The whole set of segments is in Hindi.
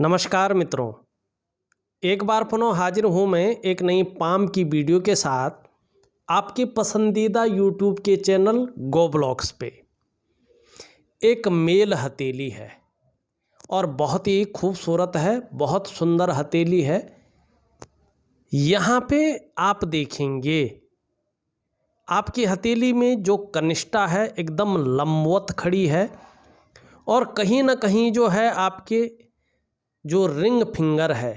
नमस्कार मित्रों, एक बार पुनः हाजिर हूँ मैं एक नई पाम की वीडियो के साथ आपके पसंदीदा यूट्यूब के चैनल गो ब्लॉग्स पे। एक मेल हथेली है और बहुत ही खूबसूरत है, बहुत सुंदर हथेली है। यहाँ पे आप देखेंगे आपकी हथेली में जो कनिष्ठा है एकदम लंबवत खड़ी है और कहीं ना कहीं जो है आपके जो रिंग फिंगर है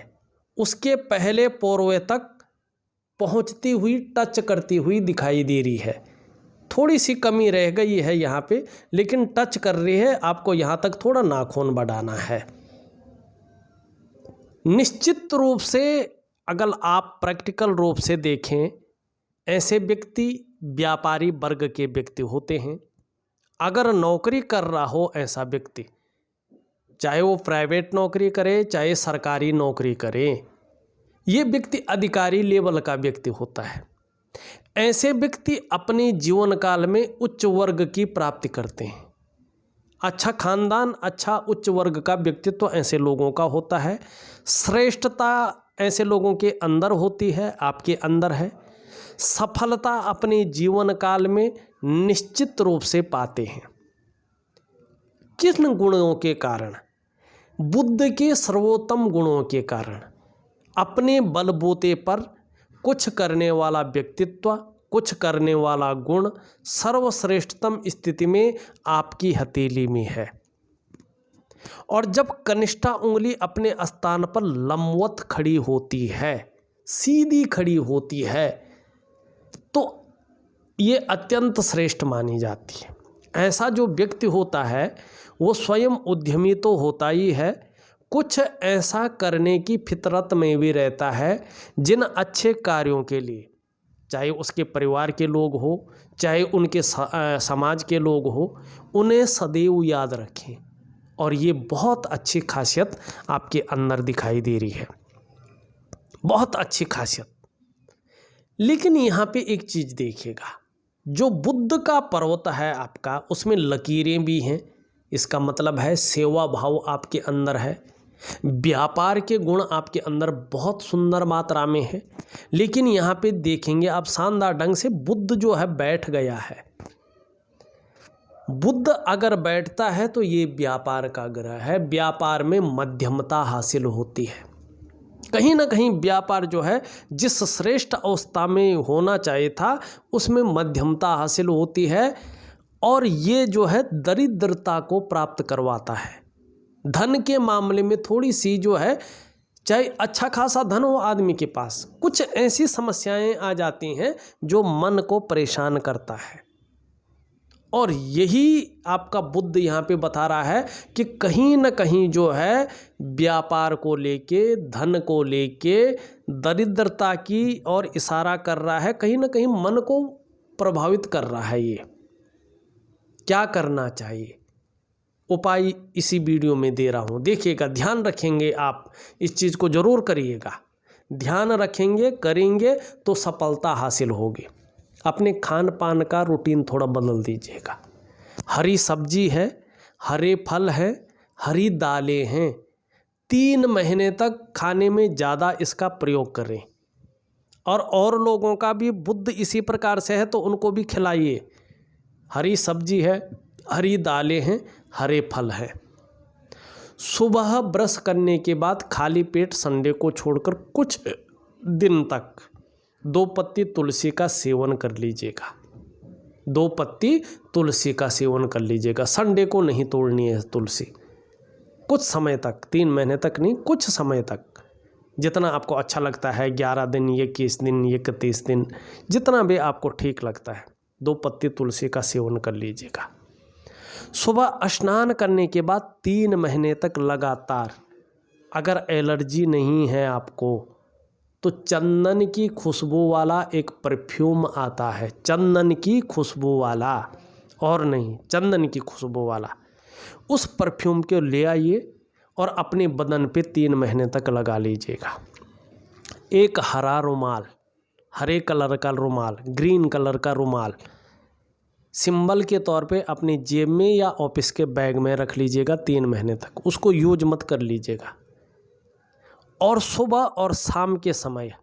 उसके पहले पोरवे तक पहुंचती हुई, टच करती हुई दिखाई दे रही है। थोड़ी सी कमी रह गई है यहाँ पे, लेकिन टच कर रही है। आपको यहाँ तक थोड़ा नाखून बढ़ाना है। निश्चित रूप से अगर आप प्रैक्टिकल रूप से देखें, ऐसे व्यक्ति व्यापारी वर्ग के व्यक्ति होते हैं। अगर नौकरी कर रहा हो ऐसा व्यक्ति, चाहे वो प्राइवेट नौकरी करे चाहे सरकारी नौकरी करे, ये व्यक्ति अधिकारी लेवल का व्यक्ति होता है। ऐसे व्यक्ति अपने जीवन काल में उच्च वर्ग की प्राप्ति करते हैं। अच्छा खानदान, अच्छा उच्च वर्ग का व्यक्तित्व ऐसे लोगों का होता है। श्रेष्ठता ऐसे लोगों के अंदर होती है, आपके अंदर है। सफलता अपने जीवन काल में निश्चित रूप से पाते हैं। किन गुणों के कारण? बुद्ध के सर्वोत्तम गुणों के कारण। अपने बलबूते पर कुछ करने वाला व्यक्तित्व, कुछ करने वाला गुण सर्वश्रेष्ठतम स्थिति में आपकी हथेली में है। और जब कनिष्ठा उंगली अपने स्थान पर लंबवत खड़ी होती है, सीधी खड़ी होती है, तो ये अत्यंत श्रेष्ठ मानी जाती है। ऐसा जो व्यक्ति होता है वो स्वयं उद्यमी तो होता ही है, कुछ ऐसा करने की फितरत में भी रहता है जिन अच्छे कार्यों के लिए, चाहे उसके परिवार के लोग हो चाहे उनके समाज के लोग हो, उन्हें सदैव याद रखें। और ये बहुत अच्छी खासियत आपके अंदर दिखाई दे रही है, बहुत अच्छी खासियत। लेकिन यहाँ पे एक चीज़ देखिएगा, जो बुद्ध का पर्वत है आपका, उसमें लकीरें भी हैं। इसका मतलब है सेवा भाव आपके अंदर है, व्यापार के गुण आपके अंदर बहुत सुंदर मात्रा में है। लेकिन यहाँ पे देखेंगे आप शानदार ढंग से बुद्ध जो है बैठ गया है। बुद्ध अगर बैठता है तो ये व्यापार का ग्रह है, व्यापार में मध्यमता हासिल होती है। कहीं ना कहीं व्यापार जो है जिस श्रेष्ठ अवस्था में होना चाहिए था उसमें मध्यमता हासिल होती है। और ये जो है दरिद्रता को प्राप्त करवाता है। धन के मामले में थोड़ी सी जो है, चाहे अच्छा खासा धन हो आदमी के पास, कुछ ऐसी समस्याएं आ जाती हैं जो मन को परेशान करता है। और यही आपका बुद्ध यहाँ पे बता रहा है कि कहीं ना कहीं जो है व्यापार को लेके, धन को लेके दरिद्रता की और इशारा कर रहा है। कहीं ना कहीं मन को प्रभावित कर रहा है। ये क्या करना चाहिए, उपाय इसी वीडियो में दे रहा हूँ। देखिएगा, ध्यान रखेंगे आप, इस चीज़ को ज़रूर करिएगा। ध्यान रखेंगे, करेंगे तो सफलता हासिल होगी। अपने खान पान का रूटीन थोड़ा बदल दीजिएगा। हरी सब्जी है, हरे फल हैं, हरी दालें हैं। 3 महीने तक खाने में ज़्यादा इसका प्रयोग करें। और लोगों का भी बुद्ध इसी प्रकार से है तो उनको भी खिलाइए। हरी सब्जी है, हरी दालें हैं, हरे फल हैं। सुबह ब्रश करने के बाद खाली पेट संडे को छोड़कर कुछ दिन तक 2 पत्ती तुलसी का सेवन कर लीजिएगा। 2 पत्ती तुलसी का सेवन कर लीजिएगा। संडे को नहीं तोड़नी है तुलसी। कुछ समय तक, 3 महीने तक नहीं, कुछ समय तक, जितना आपको अच्छा लगता है, 11 दिन, 21 दिन, 31 दिन, जितना भी आपको ठीक लगता है, 2 पत्ती तुलसी का सेवन कर लीजिएगा। सुबह स्नान करने के बाद 3 महीने तक लगातार, अगर एलर्जी नहीं है आपको, तो चंदन की खुशबू वाला एक परफ्यूम आता है, चंदन की खुशबू वाला, और नहीं, चंदन की खुशबू वाला, उस परफ्यूम को ले आइए और अपने बदन पे 3 महीने तक लगा लीजिएगा। एक हरा रुमाल, हरे कलर का रुमाल, ग्रीन कलर का रुमाल सिंबल के तौर पे अपनी जेब में या ऑफिस के बैग में रख लीजिएगा 3 महीने तक। उसको यूज मत कर लीजिएगा। और सुबह और शाम के समय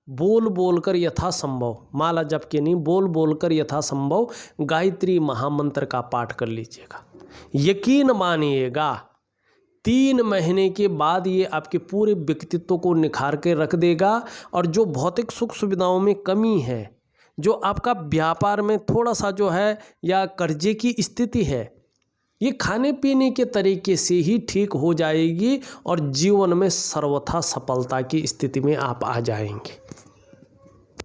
बोल बोलकर यथासंभव, माला जप के नहीं, बोल बोलकर यथासंभव गायत्री महामंत्र का पाठ कर लीजिएगा। यकीन मानिएगा 3 महीने के बाद ये आपके पूरे व्यक्तित्व को निखार के रख देगा। और जो भौतिक सुख सुविधाओं में कमी है, जो आपका व्यापार में थोड़ा सा जो है या कर्जे की स्थिति है, ये खाने पीने के तरीके से ही ठीक हो जाएगी और जीवन में सर्वथा सफलता की स्थिति में आप आ जाएंगे।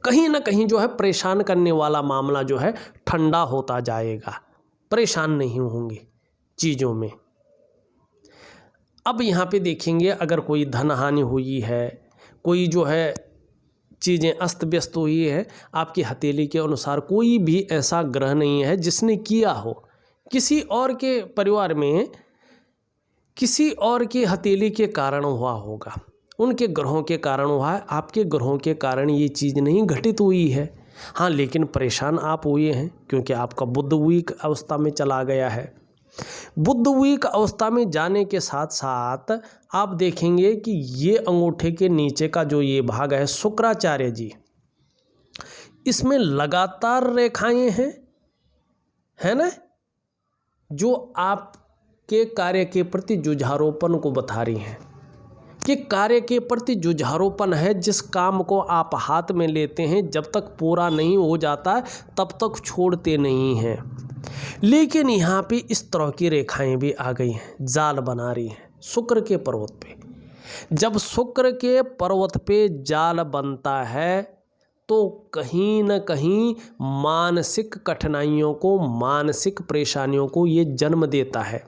कहीं ना कहीं जो है परेशान करने वाला मामला जो है ठंडा होता जाएगा, परेशान नहीं होंगे चीज़ों में। अब यहाँ पे देखेंगे, अगर कोई धन हानि हुई है, कोई जो है चीज़ें अस्त व्यस्त हुई है, आपकी हथेली के अनुसार कोई भी ऐसा ग्रह नहीं है जिसने किया हो, किसी और के परिवार में किसी और की हथेली के कारण हुआ होगा, उनके ग्रहों के कारण हुआ है, आपके ग्रहों के कारण ये चीज़ नहीं घटित हुई है। हाँ, लेकिन परेशान आप हुए हैं क्योंकि आपका बुध वीक अवस्था में चला गया है। बुध वीक अवस्था में जाने के साथ साथ आप देखेंगे कि ये अंगूठे के नीचे का जो ये भाग है शुक्राचार्य जी, इसमें लगातार रेखाएं हैं, है ना, जो आपके कार्य के प्रति जुझारूपन को बता रही हैं कि कार्य के प्रति जुझारूपन है। जिस काम को आप हाथ में लेते हैं, जब तक पूरा नहीं हो जाता तब तक छोड़ते नहीं हैं। लेकिन यहाँ पे इस तरह की रेखाएं भी आ गई हैं, जाल बना रही हैं शुक्र के पर्वत पे। जब शुक्र के पर्वत पे जाल बनता है तो कहीं न कहीं मानसिक कठिनाइयों को, मानसिक परेशानियों को ये जन्म देता है।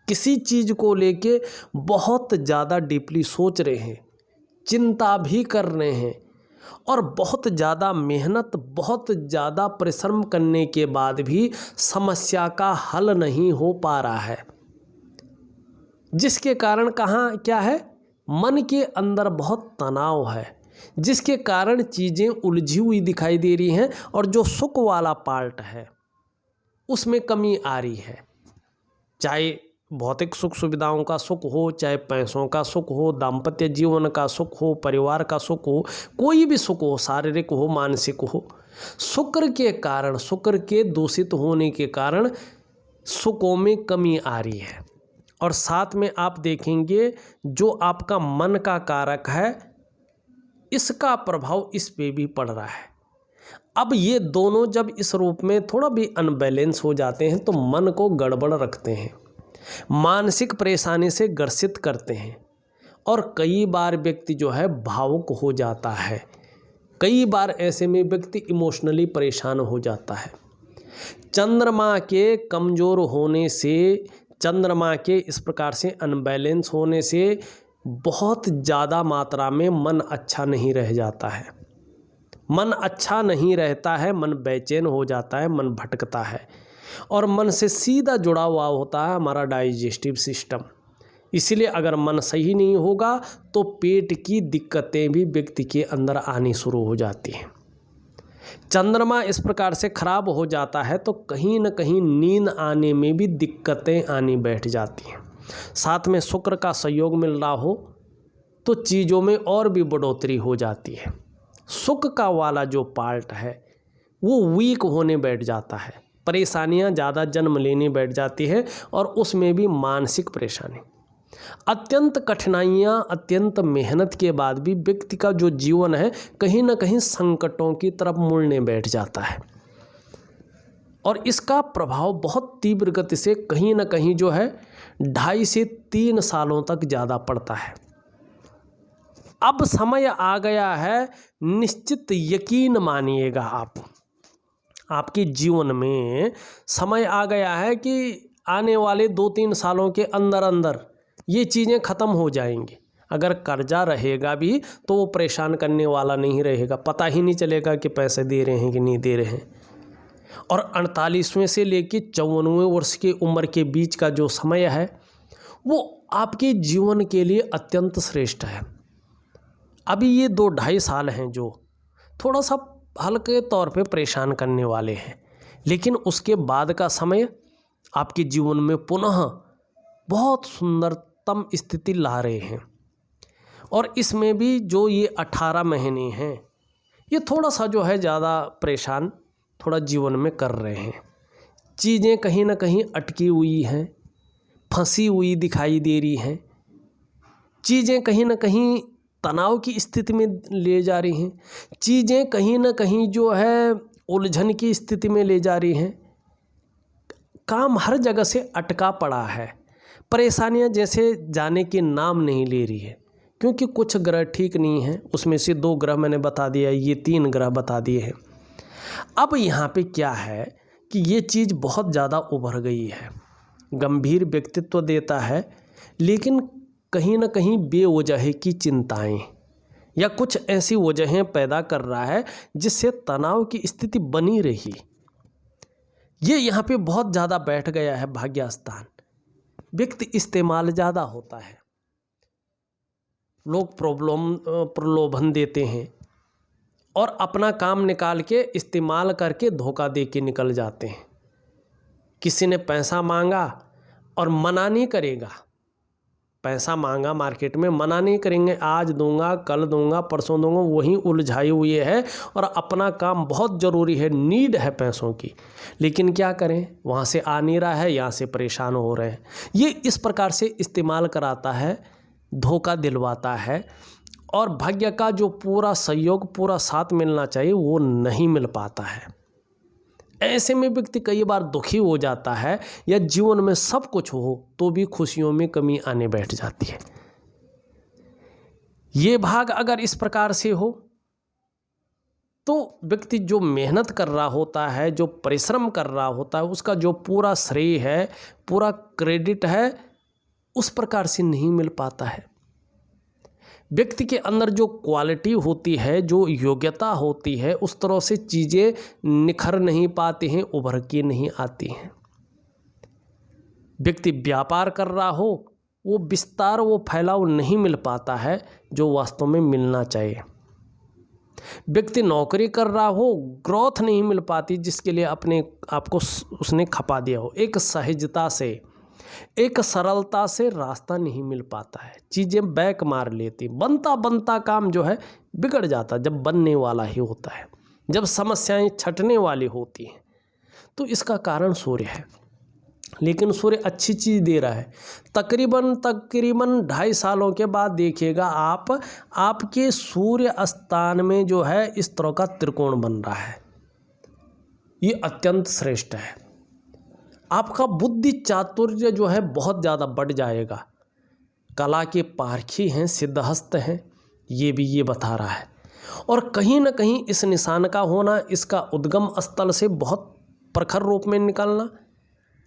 किसी चीज़ को लेके बहुत ज़्यादा डीपली सोच रहे हैं, चिंता भी कर रहे हैं और बहुत ज़्यादा मेहनत, बहुत ज़्यादा परिश्रम करने के बाद भी समस्या का हल नहीं हो पा रहा है, जिसके कारण कहाँ क्या है, मन के अंदर बहुत तनाव है, जिसके कारण चीज़ें उलझी हुई दिखाई दे रही हैं और जो सुख वाला पार्ट है उसमें कमी आ रही है। चाहे भौतिक सुख सुविधाओं का सुख हो, चाहे पैसों का सुख हो, दाम्पत्य जीवन का सुख हो, परिवार का सुख हो, कोई भी सुख हो, शारीरिक हो, मानसिक हो, शुक्र के कारण, शुक्र के दूषित होने के कारण सुखों में कमी आ रही है। और साथ में आप देखेंगे जो आपका मन का कारक है, इसका प्रभाव इस पे भी पड़ रहा है। अब ये दोनों जब इस रूप में थोड़ा भी अनबैलेंस हो जाते हैं तो मन को गड़बड़ रखते हैं, मानसिक परेशानी से ग्रसित करते हैं और कई बार व्यक्ति जो है भावुक हो जाता है। कई बार ऐसे में व्यक्ति इमोशनली परेशान हो जाता है। चंद्रमा के कमज़ोर होने से, चंद्रमा के इस प्रकार से अनबैलेंस होने से बहुत ज़्यादा मात्रा में मन अच्छा नहीं रह जाता है। मन अच्छा नहीं रहता है, मन बेचैन हो जाता है, मन भटकता है और मन से सीधा जुड़ा हुआ होता है हमारा डाइजेस्टिव सिस्टम। इसलिए अगर मन सही नहीं होगा तो पेट की दिक्कतें भी व्यक्ति के अंदर आनी शुरू हो जाती हैं। चंद्रमा इस प्रकार से खराब हो जाता है तो कहीं न कहीं नींद आने में भी दिक्कतें आनी बैठ जाती हैं। साथ में शुक्र का सहयोग मिल रहा हो तो चीज़ों में और भी बढ़ोतरी हो जाती है। सुख का वाला जो पार्ट है वो वीक होने बैठ जाता है, परेशानियां ज़्यादा जन्म लेने बैठ जाती है और उसमें भी मानसिक परेशानी, अत्यंत कठिनाइयां, अत्यंत मेहनत के बाद भी व्यक्ति का जो जीवन है कहीं ना कहीं संकटों की तरफ मुड़ने बैठ जाता है और इसका प्रभाव बहुत तीव्र गति से कहीं ना कहीं जो है 2.5 से 3 सालों तक ज़्यादा पड़ता है। अब समय आ गया है, निश्चित यकीन मानिएगा आपके जीवन में समय आ गया है कि आने वाले 2-3 सालों के अंदर अंदर ये चीज़ें ख़त्म हो जाएंगी। अगर कर्जा रहेगा भी तो वो परेशान करने वाला नहीं रहेगा, पता ही नहीं चलेगा कि पैसे दे रहे हैं कि नहीं दे रहे हैं। और 48वें से लेकर 54वें वर्ष की उम्र के बीच का जो समय है वो आपके जीवन के लिए अत्यंत श्रेष्ठ है। अभी ये 2-2.5 साल हैं जो थोड़ा सा हल्के तौर पे परेशान करने वाले हैं, लेकिन उसके बाद का समय आपके जीवन में पुनः बहुत सुंदरतम स्थिति ला रहे हैं। और इसमें भी जो ये 18 महीने हैं, ये थोड़ा सा जो है ज़्यादा परेशान थोड़ा जीवन में कर रहे हैं। चीज़ें कहीं ना कहीं अटकी हुई हैं, फंसी हुई दिखाई दे रही हैं। चीज़ें कहीं ना कहीं तनाव की स्थिति में ले जा रही हैं। चीज़ें कहीं ना कहीं जो है उलझन की स्थिति में ले जा रही हैं। काम हर जगह से अटका पड़ा है। परेशानियां जैसे जाने के नाम नहीं ले रही है, क्योंकि कुछ ग्रह ठीक नहीं हैं। उसमें से 2 ग्रह मैंने बता दिया, ये 3 ग्रह बता दिए हैं। अब यहाँ पे क्या है कि ये चीज़ बहुत ज़्यादा उभर गई है, गंभीर व्यक्तित्व देता है, लेकिन कहीं ना कहीं बेवजह की चिंताएं या कुछ ऐसी वजहें पैदा कर रहा है जिससे तनाव की स्थिति बनी रही। ये यहाँ पे बहुत ज़्यादा बैठ गया है भाग्यस्थान। व्यक्ति इस्तेमाल ज़्यादा होता है, लोग प्रलोभन देते हैं और अपना काम निकाल के इस्तेमाल करके धोखा दे के निकल जाते हैं। किसी ने पैसा मांगा और मना नहीं करेगा, पैसा मांगा मार्केट में, मना नहीं करेंगे, आज दूंगा, कल दूंगा, परसों दूंगा, वहीं उलझाए हुए है और अपना काम बहुत ज़रूरी है, नीड है पैसों की, लेकिन क्या करें, वहाँ से आ नहीं रहा है, यहाँ से परेशान हो रहे हैं। ये इस प्रकार से इस्तेमाल कराता है, धोखा दिलवाता है और भाग्य का जो पूरा सहयोग, पूरा साथ मिलना चाहिए वो नहीं मिल पाता है। ऐसे में व्यक्ति कई बार दुखी हो जाता है या जीवन में सब कुछ हो तो भी खुशियों में कमी आने बैठ जाती है। ये भाग अगर इस प्रकार से हो तो व्यक्ति जो मेहनत कर रहा होता है, जो परिश्रम कर रहा होता है, उसका जो पूरा श्रेय है, पूरा क्रेडिट है, उस प्रकार से नहीं मिल पाता है। व्यक्ति के अंदर जो क्वालिटी होती है, जो योग्यता होती है, उस तरह से चीज़ें निखर नहीं पाती हैं, उभर के नहीं आती हैं। व्यक्ति व्यापार कर रहा हो, वो विस्तार, वो फैलाव नहीं मिल पाता है जो वास्तव में मिलना चाहिए। व्यक्ति नौकरी कर रहा हो, ग्रोथ नहीं मिल पाती जिसके लिए अपने आप को उसने खपा दिया हो। एक सहजता से, एक सरलता से रास्ता नहीं मिल पाता है, चीज़ें बैक मार लेती, बनता बनता काम जो है बिगड़ जाता जब बनने वाला ही होता है, जब समस्याएं छटने वाली होती हैं। तो इसका कारण सूर्य है, लेकिन सूर्य अच्छी चीज़ दे रहा है। तकरीबन 2.5 सालों के बाद देखिएगा आप, आपके सूर्य स्थान में जो है इस तरह का त्रिकोण बन रहा है। ये अत्यंत श्रेष्ठ है। आपका बुद्धि चातुर्य जो है बहुत ज़्यादा बढ़ जाएगा। कला के पारखी हैं, सिद्धहस्त हैं, ये भी ये बता रहा है। और कहीं ना कहीं इस निशान का होना, इसका उद्गम स्थल से बहुत प्रखर रूप में निकलना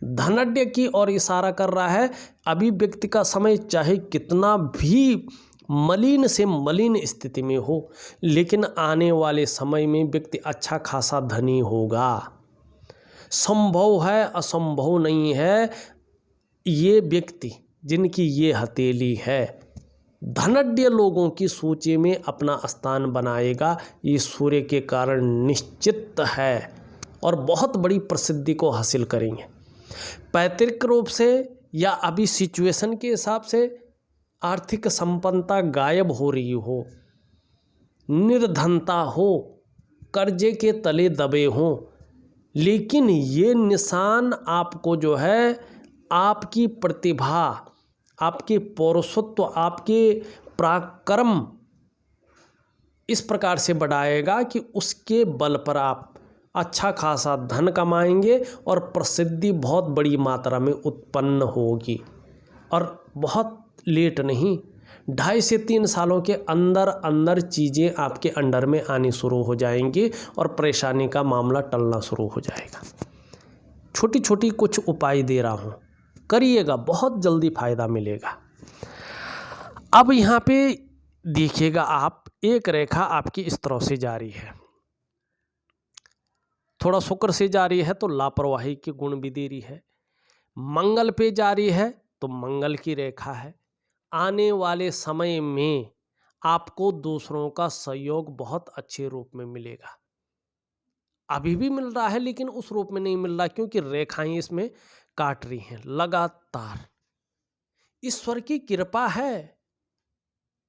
धनाढ्य की ओर इशारा कर रहा है। अभी व्यक्ति का समय चाहे कितना भी मलिन से मलिन स्थिति में हो, लेकिन आने वाले समय में व्यक्ति अच्छा खासा धनी होगा। संभव है, असंभव नहीं है। ये व्यक्ति जिनकी ये हथेली है, धनाढ्य लोगों की सूची में अपना स्थान बनाएगा। ये सूर्य के कारण निश्चित है और बहुत बड़ी प्रसिद्धि को हासिल करेंगे। पैतृक रूप से या अभी सिचुएशन के हिसाब से आर्थिक संपन्नता गायब हो रही हो, निर्धनता हो, कर्जे के तले दबे हों, लेकिन ये निशान आपको जो है आपकी प्रतिभा, आपके पौरुषत्व, आपके पराक्रम इस प्रकार से बढ़ाएगा कि उसके बल पर आप अच्छा खासा धन कमाएंगे और प्रसिद्धि बहुत बड़ी मात्रा में उत्पन्न होगी। और बहुत लेट नहीं, 2.5 से 3 सालों के अंदर अंदर चीज़ें आपके अंडर में आनी शुरू हो जाएंगी और परेशानी का मामला टलना शुरू हो जाएगा। छोटी छोटी कुछ उपाय दे रहा हूँ, करिएगा, बहुत जल्दी फायदा मिलेगा। अब यहाँ पे देखिएगा आप, एक रेखा आपकी इस तरह से जा रही है, थोड़ा शुक्र से जा रही है तो लापरवाही के गुण भी दे रही है। मंगल पे जा रही है तो मंगल की रेखा है। आने वाले समय में आपको दूसरों का सहयोग बहुत अच्छे रूप में मिलेगा। अभी भी मिल रहा है लेकिन उस रूप में नहीं मिल रहा, क्योंकि रेखाएं इसमें काट रही हैं लगातार। ईश्वर की कृपा है,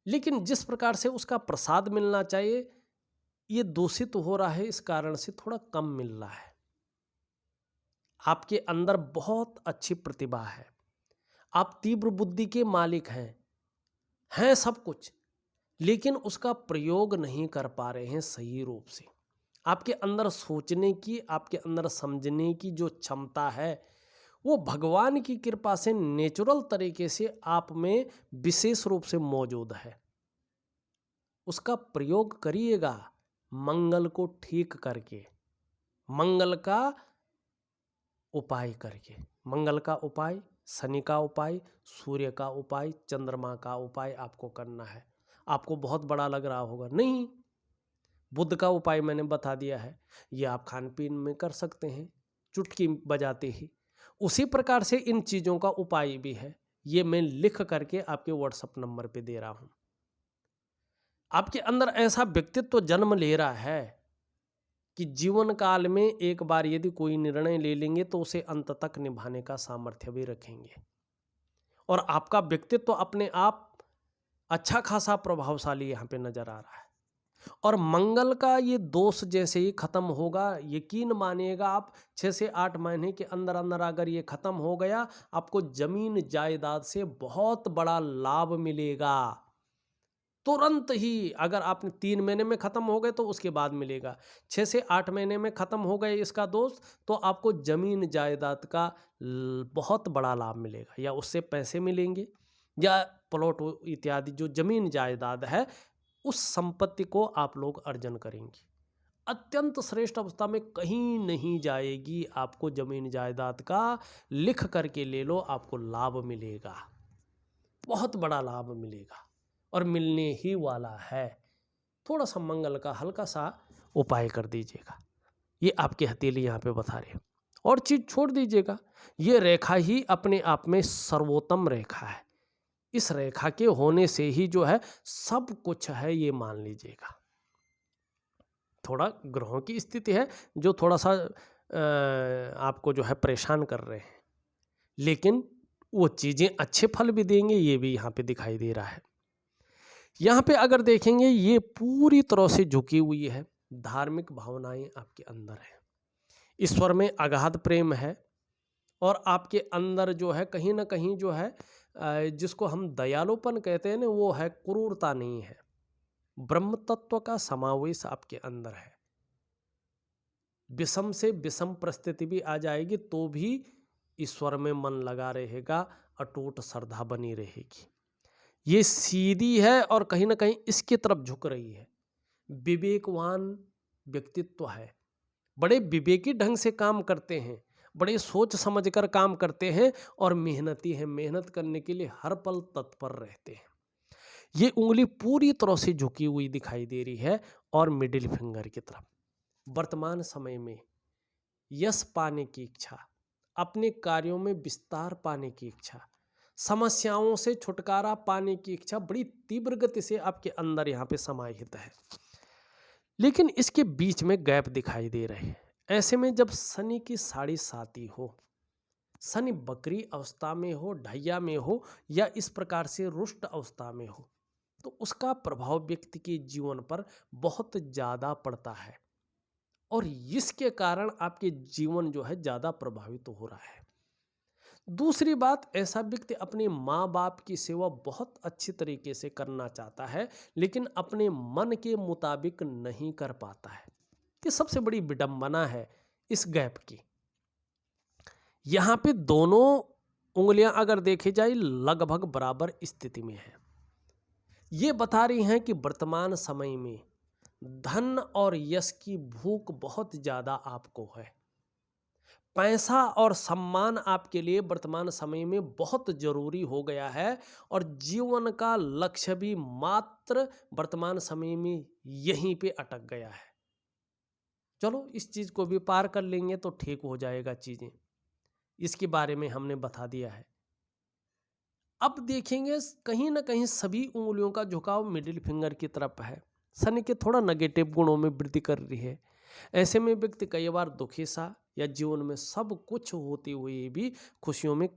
लेकिन जिस प्रकार से उसका प्रसाद मिलना चाहिए ये दूषित हो रहा है, इस कारण से थोड़ा कम मिल रहा है। आपके अंदर बहुत अच्छी प्रतिभा है, आप तीव्र बुद्धि के मालिक हैं सब कुछ, लेकिन उसका प्रयोग नहीं कर पा रहे हैं सही रूप से। आपके अंदर सोचने की, आपके अंदर समझने की जो क्षमता है वो भगवान की कृपा से नेचुरल तरीके से आप में विशेष रूप से मौजूद है। उसका प्रयोग करिएगा मंगल को ठीक करके, मंगल का उपाय करके। मंगल का उपाय, शनि का उपाय, सूर्य का उपाय, चंद्रमा का उपाय आपको करना है। आपको बहुत बड़ा लग रहा होगा, नहीं, बुध का उपाय मैंने बता दिया है, ये आप खान पीन में कर सकते हैं चुटकी बजाते ही। उसी प्रकार से इन चीज़ों का उपाय भी है, ये मैं लिख करके आपके व्हाट्सएप नंबर पे दे रहा हूँ। आपके अंदर ऐसा व्यक्तित्व जन्म ले रहा है कि जीवन काल में एक बार यदि कोई निर्णय ले लेंगे तो उसे अंत तक निभाने का सामर्थ्य भी रखेंगे। और आपका व्यक्तित्व अपने आप अच्छा खासा प्रभावशाली यहाँ पे नजर आ रहा है। और मंगल का ये दोष जैसे ही खत्म होगा, यकीन मानिएगा आप 6 से 8 महीने के अंदर अंदर अगर ये खत्म हो गया, आपको जमीन जायदाद से बहुत बड़ा लाभ मिलेगा। तुरंत ही, अगर आपने 3 महीने में खत्म हो गए तो उसके बाद मिलेगा। 6 से 8 महीने में खत्म हो गए इसका दोष, तो आपको जमीन जायदाद का बहुत बड़ा लाभ मिलेगा, या उससे पैसे मिलेंगे, या प्लॉट इत्यादि जो जमीन जायदाद है उस संपत्ति को आप लोग अर्जन करेंगे। अत्यंत श्रेष्ठ अवस्था में कहीं नहीं जाएगी, आपको जमीन जायदाद का लिख करके ले लो, आपको लाभ मिलेगा, बहुत बड़ा लाभ मिलेगा और मिलने ही वाला है। थोड़ा सा मंगल का हल्का सा उपाय कर दीजिएगा, ये आपकी हथेली यहाँ पे बता रहे। और चीज़ छोड़ दीजिएगा, ये रेखा ही अपने आप में सर्वोत्तम रेखा है। इस रेखा के होने से ही जो है सब कुछ है, ये मान लीजिएगा। थोड़ा ग्रहों की स्थिति है जो थोड़ा सा आपको जो है परेशान कर रहे हैं, लेकिन वो चीज़ें अच्छे फल भी देंगे, ये भी यहाँ पे दिखाई दे रहा है। यहाँ पे अगर देखेंगे ये पूरी तरह से झुकी हुई है, धार्मिक भावनाएं आपके अंदर है, ईश्वर में अगाध प्रेम है, और आपके अंदर जो है कहीं ना कहीं जो है जिसको हम दयालुपन कहते हैं ना, वो है, क्रूरता नहीं है, ब्रह्म तत्व का समावेश आपके अंदर है। विषम से विषम परिस्थिति भी आ जाएगी तो भी ईश्वर में मन लगा रहेगा, अटूट श्रद्धा बनी रहेगी। ये सीधी है और कहीं ना कहीं इसकी तरफ झुक रही है। विवेकवान व्यक्तित्व है, बड़े विवेकी ढंग से काम करते हैं, बड़े सोच समझकर काम करते हैं, और मेहनती हैं, मेहनत करने के लिए हर पल तत्पर रहते हैं। ये उंगली पूरी तरह से झुकी हुई दिखाई दे रही है और मिडिल फिंगर की तरफ। वर्तमान समय में यश पाने की इच्छा, अपने कार्यों में विस्तार पाने की इच्छा, समस्याओं से छुटकारा पाने की इच्छा बड़ी तीव्र गति से आपके अंदर यहाँ पे समाहित है। लेकिन इसके बीच में गैप दिखाई दे रहे हैं। ऐसे में जब शनि की 7.5 हो, शनि बकरी अवस्था में हो, ढैया में हो, या इस प्रकार से रुष्ट अवस्था में हो, तो उसका प्रभाव व्यक्ति के जीवन पर बहुत ज़्यादा पड़ता है, और इसके कारण आपके जीवन जो है ज़्यादा प्रभावित हो रहा है। दूसरी बात, ऐसा व्यक्ति अपने माँ बाप की सेवा बहुत अच्छी तरीके से करना चाहता है, लेकिन अपने मन के मुताबिक नहीं कर पाता है। ये सबसे बड़ी विडंबना है इस गैप की। यहाँ पे दोनों उंगलियां अगर देखी जाए लगभग बराबर स्थिति में है। ये बता रही हैं कि वर्तमान समय में धन और यश की भूख बहुत ज़्यादा आपको है। पैसा और सम्मान आपके लिए वर्तमान समय में बहुत जरूरी हो गया है, और जीवन का लक्ष्य भी मात्र वर्तमान समय में यहीं पे अटक गया है। चलो इस चीज़ को भी पार कर लेंगे तो ठीक हो जाएगा चीज़ें, इसके बारे में हमने बता दिया है। अब देखेंगे कहीं ना कहीं सभी उंगलियों का झुकाव मिडिल फिंगर की तरफ है। शनि के थोड़ा नेगेटिव गुणों में वृद्धि कर रही है। ऐसे में व्यक्ति कई बार दुखी सा, या जीवन में सब कुछ होते हुए भी खुशियों में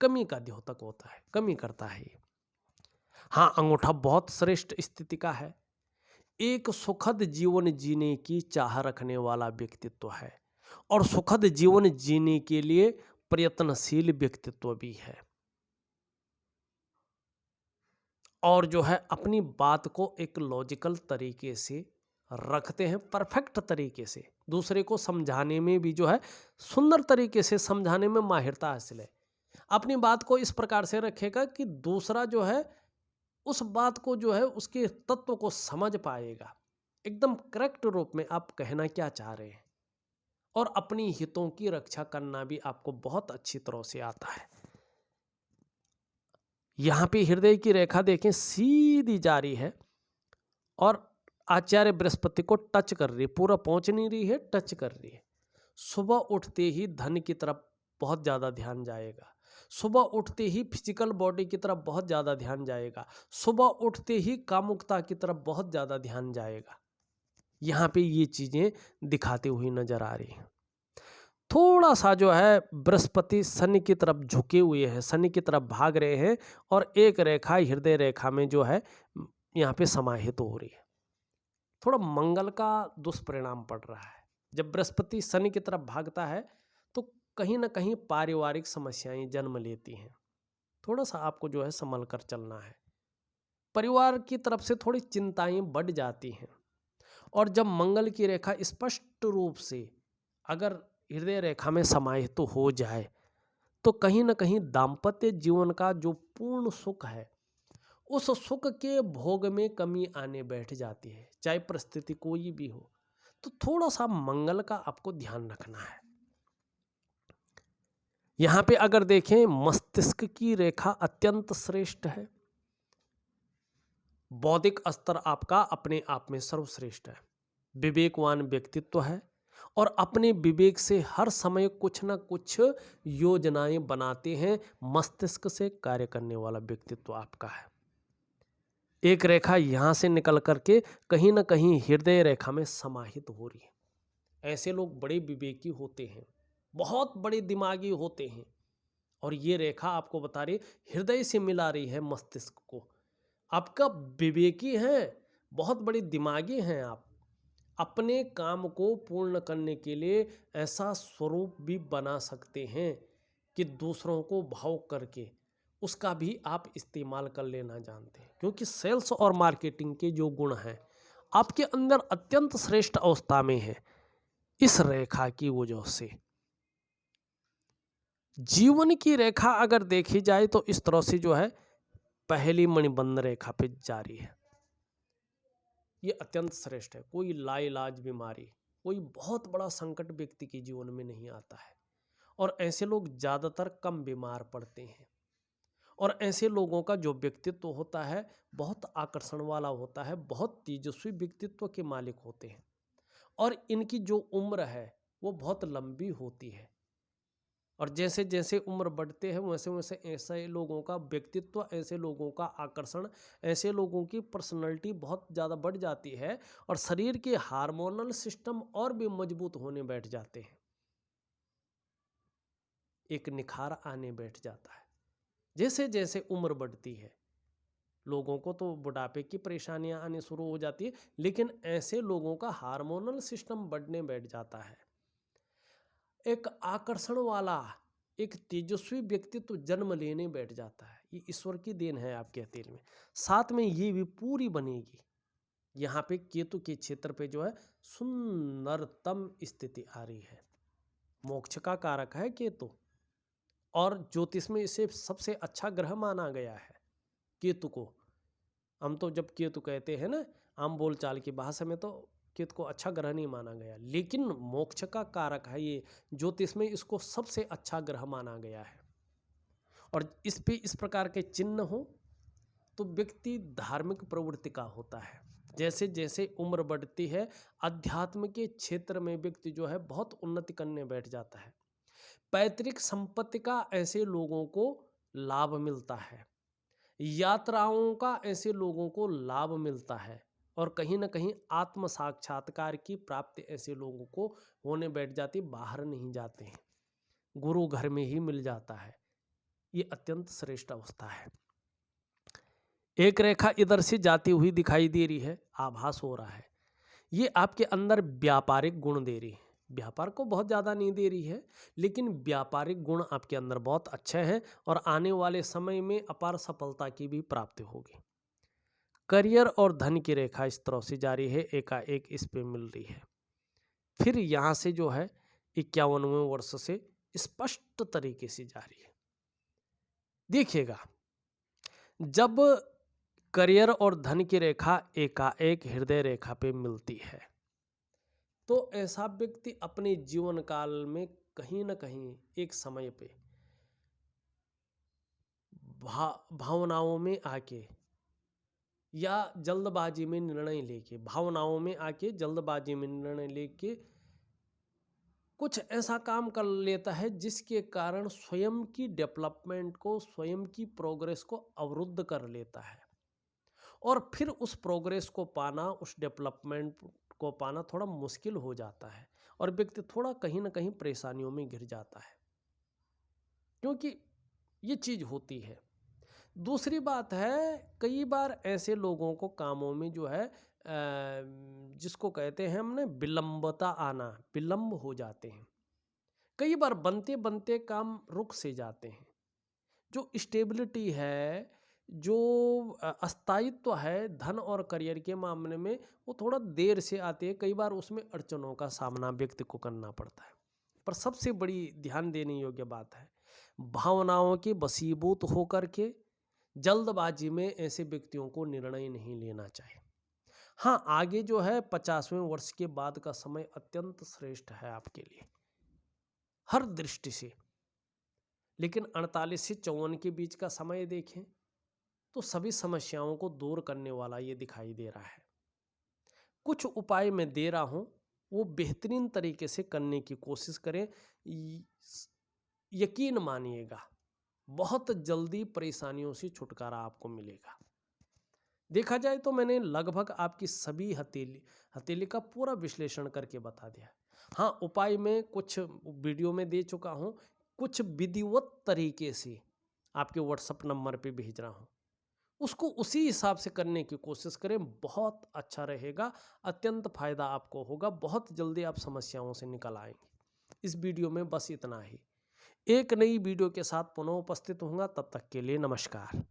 कमी का द्योतक होता है, कमी करता है। हाँ, अंगूठा बहुत श्रेष्ठ स्थिति का है। एक सुखद जीवन जीने की चाह रखने वाला व्यक्तित्व है और सुखद जीवन जीने के लिए प्रयत्नशील व्यक्तित्व भी है। और जो है अपनी बात को एक लॉजिकल तरीके से रखते हैं, परफेक्ट तरीके से। दूसरे को समझाने में भी जो है सुंदर तरीके से समझाने में माहिरता हासिल है। अपनी बात को इस प्रकार से रखेगा कि दूसरा जो है उस बात को जो है उसके तत्व को समझ पाएगा। एकदम करेक्ट रूप में आप कहना क्या चाह रहे हैं और अपनी हितों की रक्षा करना भी आपको बहुत अच्छी तरह से आता है। यहाँ पे हृदय की रेखा देखें सीधी जा रही है और आचार्य बृहस्पति को टच कर रही है, पूरा पहुंच नहीं रही है, टच कर रही है। सुबह उठते ही धन की तरफ बहुत ज़्यादा ध्यान जाएगा। सुबह उठते ही फिजिकल बॉडी की तरफ बहुत ज़्यादा ध्यान जाएगा। सुबह उठते ही कामुकता की तरफ बहुत ज़्यादा ध्यान जाएगा। यहाँ पे ये चीज़ें दिखाती हुई नजर आ रही हैं। थोड़ा सा जो है बृहस्पति शनि की तरफ झुके हुए हैं, शनि की तरफ भाग रहे हैं और एक रेखा हृदय रेखा में जो है यहाँ पे समाहित हो रही है। थोड़ा मंगल का दुष्परिणाम पड़ रहा है। जब बृहस्पति शनि की तरफ भागता है तो कहीं ना कहीं पारिवारिक समस्याएं जन्म लेती हैं। थोड़ा सा आपको जो है संभल कर चलना है। परिवार की तरफ से थोड़ी चिंताएं बढ़ जाती हैं। और जब मंगल की रेखा स्पष्ट रूप से अगर हृदय रेखा में समाहित तो हो जाए तो कहीं ना कहीं दाम्पत्य जीवन का जो पूर्ण सुख है उस सुख के भोग में कमी आने बैठ जाती है, चाहे परिस्थिति कोई भी हो। तो थोड़ा सा मंगल का आपको ध्यान रखना है। यहां पे अगर देखें मस्तिष्क की रेखा अत्यंत श्रेष्ठ है। बौद्धिक स्तर आपका अपने आप में सर्वश्रेष्ठ है। विवेकवान व्यक्तित्व है और अपने विवेक से हर समय कुछ ना कुछ योजनाएं बनाते हैं। मस्तिष्क से कार्य करने वाला व्यक्तित्व आपका है। एक रेखा यहां से निकल करके कहीं ना कहीं हृदय रेखा में समाहित हो रही है। ऐसे लोग बड़े विवेकी होते हैं, बहुत बड़े दिमागी होते हैं और ये रेखा आपको बता रही हृदय से मिला रही है मस्तिष्क को। आपका विवेकी है, बहुत बड़े दिमागी हैं आप। अपने काम को पूर्ण करने के लिए ऐसा स्वरूप भी बना सकते हैं कि दूसरों को भावुक करके उसका भी आप इस्तेमाल कर लेना जानते हैं। क्योंकि सेल्स और मार्केटिंग के जो गुण हैं आपके अंदर अत्यंत श्रेष्ठ अवस्था में है। इस रेखा की वजह से जीवन की रेखा अगर देखी जाए तो इस तरह से जो है पहली मणिबंध रेखा पे जारी है। ये अत्यंत श्रेष्ठ है। कोई लाइलाज बीमारी, कोई बहुत बड़ा संकट व्यक्ति के जीवन में नहीं आता है और ऐसे लोग ज़्यादातर कम बीमार पड़ते हैं। और ऐसे लोगों का जो व्यक्तित्व होता है बहुत आकर्षण वाला होता है, बहुत तेजस्वी व्यक्तित्व के मालिक होते हैं और इनकी जो उम्र है वो बहुत लंबी होती है। और जैसे जैसे उम्र बढ़ते हैं वैसे वैसे ऐसे लोगों का व्यक्तित्व, ऐसे लोगों का आकर्षण, ऐसे लोगों की पर्सनालिटी बहुत ज़्यादा बढ़ जाती है और शरीर के हार्मोनल सिस्टम और भी मजबूत होने बैठ जाते हैं। एक निखार आने बैठ जाता है। जैसे जैसे उम्र बढ़ती है लोगों को तो बुढ़ापे की परेशानियां आने शुरू हो जाती है, लेकिन ऐसे लोगों का हार्मोनल सिस्टम बढ़ने बैठ जाता है। एक आकर्षण वाला, एक तेजस्वी व्यक्तित्व जन्म लेने बैठ जाता है। ये ईश्वर की देन है आपके हथेली में। साथ में ये भी पूरी बनेगी। यहाँ पे केतु के क्षेत्र पे जो है सुंदरतम स्थिति आ रही है। मोक्ष का कारक है केतु और ज्योतिष में इसे सबसे अच्छा ग्रह माना गया है केतु को। हम तो जब केतु कहते हैं ना आम बोलचाल की भाषा में, तो केतु को अच्छा ग्रह नहीं माना गया, लेकिन मोक्ष का कारक है ये। ज्योतिष में इसको सबसे अच्छा ग्रह माना गया है और इस पे इस प्रकार के चिन्ह हो तो व्यक्ति धार्मिक प्रवृत्ति का होता है। जैसे जैसे उम्र बढ़ती है अध्यात्म के क्षेत्र में व्यक्ति जो है बहुत उन्नति करने बैठ जाता है। पैतृक संपत्ति का ऐसे लोगों को लाभ मिलता है, यात्राओं का ऐसे लोगों को लाभ मिलता है और कहीं ना कहीं आत्म साक्षात्कार की प्राप्ति ऐसे लोगों को होने बैठ जाती, बाहर नहीं जाते हैं, गुरु घर में ही मिल जाता है। ये अत्यंत श्रेष्ठ अवस्था है। एक रेखा इधर से जाती हुई दिखाई दे रही है, आभास हो रहा है। ये आपके अंदर व्यापारिक गुण दे रही है। व्यापार को बहुत ज़्यादा नहीं दे रही है, लेकिन व्यापारिक गुण आपके अंदर बहुत अच्छे हैं और आने वाले समय में अपार सफलता की भी प्राप्ति होगी। करियर और धन की रेखा इस तरह से जारी है, एकाएक इस पे मिल रही है। फिर यहाँ से जो है 51वें वर्ष से स्पष्ट तरीके से जारी है। देखिएगा, जब करियर और धन की रेखा एकाएक हृदय रेखा पे मिलती है तो ऐसा व्यक्ति अपने जीवन काल में कहीं ना कहीं एक समय पे भावनाओं में आके या जल्दबाजी में निर्णय लेके कुछ ऐसा काम कर लेता है जिसके कारण स्वयं की डेवलपमेंट को, स्वयं की प्रोग्रेस को अवरुद्ध कर लेता है और फिर उस प्रोग्रेस को पाना, उस डेवलपमेंट को पाना थोड़ा मुश्किल हो जाता है और व्यक्ति थोड़ा कहीं ना कहीं परेशानियों में घिर जाता है, क्योंकि ये चीज़ होती है। दूसरी बात है, कई बार ऐसे लोगों को कामों में जो है जिसको कहते हैं हमने विलंबता आना, विलंब हो जाते हैं। कई बार बनते बनते काम रुक से जाते हैं। जो स्टेबिलिटी है, जो अस्थायित्व है धन और करियर के मामले में, वो थोड़ा देर से आती है। कई बार उसमें अड़चनों का सामना व्यक्ति को करना पड़ता है। पर सबसे बड़ी ध्यान देने योग्य बात है, भावनाओं के वशीभूत होकर के जल्दबाजी में ऐसे व्यक्तियों को निर्णय नहीं लेना चाहिए। हाँ, आगे जो है 50वें वर्ष के बाद का समय अत्यंत श्रेष्ठ है आपके लिए हर दृष्टि से, लेकिन 48 से 54 के बीच का समय देखें तो सभी समस्याओं को दूर करने वाला ये दिखाई दे रहा है। कुछ उपाय मैं दे रहा हूँ, वो बेहतरीन तरीके से करने की कोशिश करें। यकीन मानिएगा, बहुत जल्दी परेशानियों से छुटकारा आपको मिलेगा। देखा जाए तो मैंने लगभग आपकी सभी हथेली का पूरा विश्लेषण करके बता दिया। हाँ, उपाय मैं कुछ वीडियो में दे चुका हूँ, कुछ विधिवत तरीके से आपके व्हाट्सएप नंबर पे भेज रहा हूँ, उसको उसी हिसाब से करने की कोशिश करें। बहुत अच्छा रहेगा, अत्यंत फायदा आपको होगा, बहुत जल्दी आप समस्याओं से निकल आएंगे। इस वीडियो में बस इतना ही। एक नई वीडियो के साथ पुनः उपस्थित होऊंगा, तब तक के लिए नमस्कार।